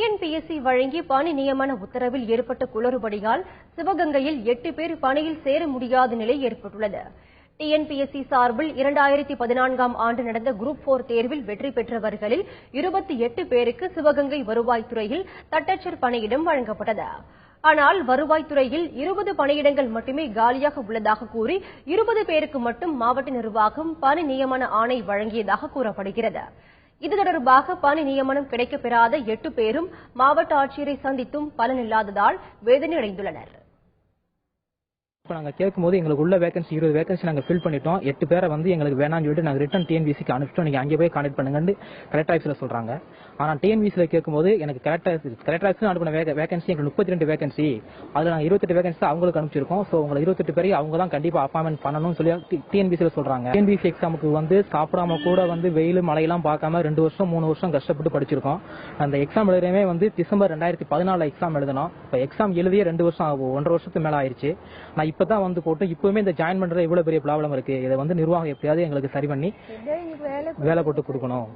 TNPSC வழங்கிய பணி நியமன உத்தரவில் ஏற்பட்ட குளறுபடியால் சிவகங்கையில் 8 பேர் பணியில் சேர முடியாத நிலை ஏற்பட்டுள்ளது. டிஎன்பிஎஸ்சி சார்பில் 2014ஆம் ஆண்டு நடந்த குரூப் 4 தேர்வில் வெற்றி பெற்றவர்களில் 28 பேருக்கு சிவகங்கை வருவாய்த்துறையில் தட்டச்சர் பணியிடம் வழங்கப்பட்டது. ஆனால் வருவாய்த்துறையில் 20 பணியிடங்கள் மட்டுமே காலியாக உள்ளதாக கூறி 20 பேருக்கு மட்டும் மாவட்ட நிர்வாகம் பணி நியமன ஆணை வழங்கியதாக கூறப்படுகிறது. இது தொடர்பாக பணி நியமனம் கிடைக்கப்பெறாத 8 பேரும் மாவட்ட ஆட்சியரை சந்தித்தும் பலனில்லாததால் வேதனை அடைந்துள்ளனர். இப்போ நாங்கள் கேட்கும்போது எங்களுக்கு உள்ள வேகன்சி 20 வேகன்சி நாங்கள் ஃபில் பண்ணிட்டோம். 8 பேரை எங்களுக்கு வேணாம்னு சொல்லிட்டு நாங்கள் ரிட்டன் டிஎன்பிசிக்கு அனுப்பிச்சிட்டோம். நீங்கள் அங்கே போய் கான்டெக்ட் பண்ணுங்கன்னு கலெக்டர் ஆஃபீஸில் சொல்கிறாங்க. ஆனால் டிஎன்பிசியில் கேட்கும்போது எனக்கு கலெக்டர் ஆஃபீஸில் அனுப்பின வேகன்சி எங்களுக்கு 32 வேகன்சி, அதில் நாங்கள் 28 வேகன்சி அவங்களுக்கு அனுப்பிச்சிருக்கோம். ஸோ உங்களை 28 பேரை அவங்க தான் கண்டிப்பாக அப்பாயின்மெண்ட் பண்ணணும்னு சொல்லி டிஎன்பிசியில் சொல்கிறாங்க. டிஎன்பிசி எக்ஸாமுக்கு சாப்பிடாம கூட வெயில் மழையெல்லாம் பார்க்காம 2 வருஷம் 3 வருஷம் கஷ்டப்பட்டு படிச்சிருக்கோம். அந்த எக்ஸாம் எழுதுறவே டிசம்பர் 2014 எக்ஸாம் எழுதணும். இப்போ எக்ஸாம் எழுதியே 2 வருஷம் ஆகும், 1.5 வருஷத்துக்கு மேலே ஆயிடுச்சு. நான் இப்பதான் போட்டு இப்பவுமே இந்த ஜாயின் பண்றது இவ்வளவு பெரிய ப்ராப்ளம் இருக்கு. இதை நிர்வாகம் எப்படியாவது எங்களுக்கு சரி பண்ணி வேலை போட்டு கொடுக்கணும்.